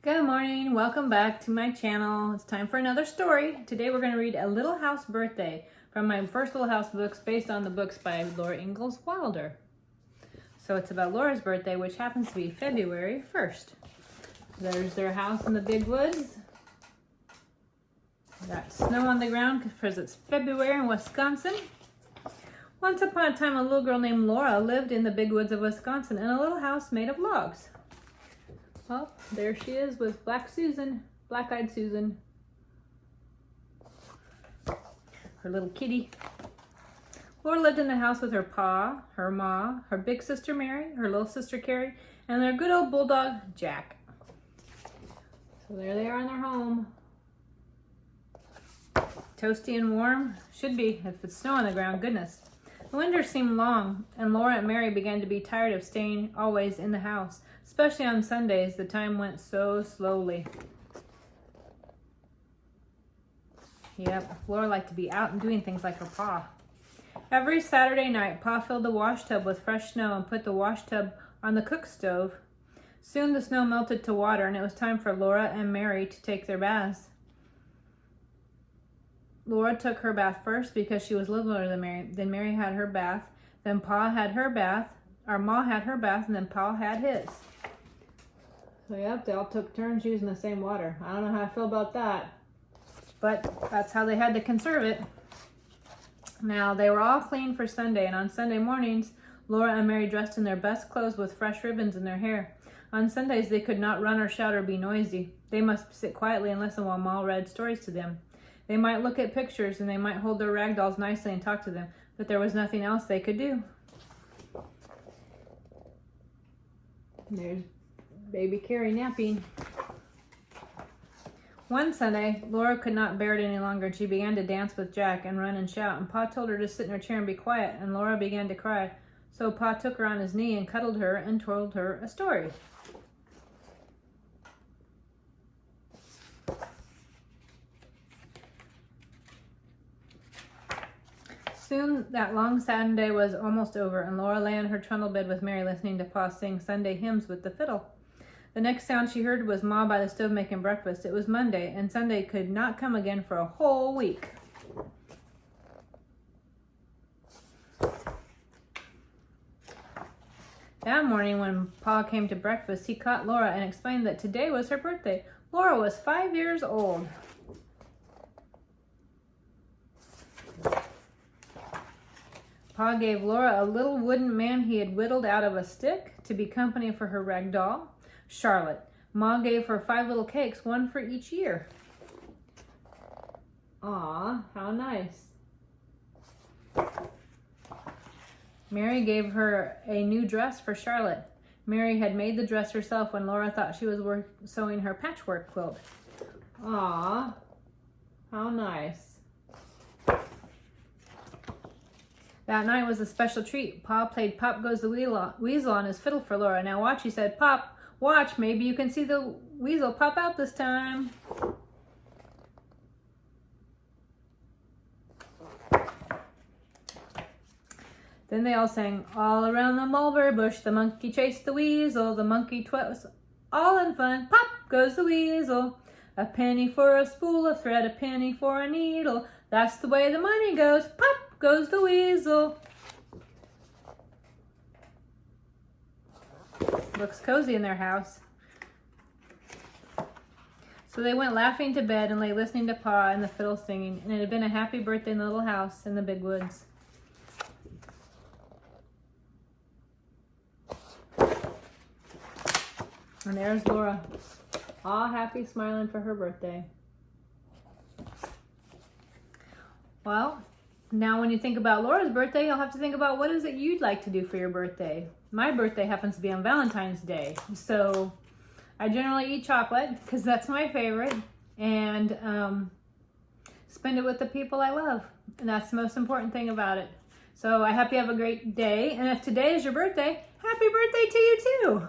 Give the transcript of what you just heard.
Good morning, welcome back to my channel. It's time for another story. Today we're going to read A Little House Birthday from my first Little House books based on the books by Laura Ingalls Wilder. So it's about Laura's birthday, which happens to be February 1st. There's their house in the big woods. Got snow on the ground because it's February in Wisconsin. Once upon a time, a little girl named Laura lived in the big woods of Wisconsin in a little house made of logs. Well, there she is with black-eyed Susan, her little kitty. Laura lived in the house with her pa, her ma, her big sister Mary, her little sister Carrie, and their good old bulldog, Jack. So there they are in their home. Toasty and warm. Should be, if it's snow on the ground, goodness. The winters seemed long, and Laura and Mary began to be tired of staying always in the house. Especially on Sundays, the time went so slowly. Yep, Laura liked to be out and doing things like her pa. Every Saturday night, Pa filled the wash tub with fresh snow and put the wash tub on the cook stove. Soon the snow melted to water, and it was time for Laura and Mary to take their baths. Laura took her bath first because she was littler than Mary. Then Mary had her bath. Then Pa had her bath. Our Ma had her bath, and then Pa had his. So yep, they all took turns using the same water. I don't know how I feel about that, but that's how they had to conserve it. Now, they were all clean for Sunday, and on Sunday mornings, Laura and Mary dressed in their best clothes with fresh ribbons in their hair. On Sundays, they could not run or shout or be noisy. They must sit quietly and listen while Ma read stories to them. They might look at pictures, and they might hold their rag dolls nicely and talk to them, but there was nothing else they could do. There's baby Carrie napping. One Sunday, Laura could not bear it any longer, and she began to dance with Jack and run and shout, and Pa told her to sit in her chair and be quiet, and Laura began to cry. So Pa took her on his knee and cuddled her and told her a story. Soon that long Saturday was almost over, and Laura lay on her trundle bed with Mary, listening to Pa sing Sunday hymns with the fiddle. The next sound she heard was Ma by the stove making breakfast. It was Monday, and Sunday could not come again for a whole week. That morning when Pa came to breakfast, he caught Laura and explained that today was her birthday. Laura was 5 years old. Pa gave Laura a little wooden man he had whittled out of a stick to be company for her rag doll, Charlotte. Ma gave her 5 little cakes, one for each year. Aw, how nice. Mary gave her a new dress for Charlotte. Mary had made the dress herself when Laura thought she was sewing her patchwork quilt. Aw, how nice. That night was a special treat. Pa played Pop Goes the Weasel on his fiddle for Laura. Now watch, he said. Pop, watch, maybe you can see the weasel pop out this time. Then they all sang, all around the mulberry bush, the monkey chased the weasel, the monkey was all in fun. Pop goes the weasel, a penny for a spool of thread, a penny for a needle. That's the way the money goes. Pop goes the weasel. Looks cozy in their house. So they went laughing to bed and lay listening to Pa and the fiddle singing, and it had been a happy birthday in the little house in the big woods. And there's Laura, all happy, smiling for her birthday. Well, now when you think about Laura's birthday, you'll have to think about what is it you'd like to do for your birthday. My birthday happens to be on Valentine's Day, so I generally eat chocolate because that's my favorite, and spend it with the people I love, and that's the most important thing about it. So I hope you have a great day, and if today is your birthday, happy birthday to you too!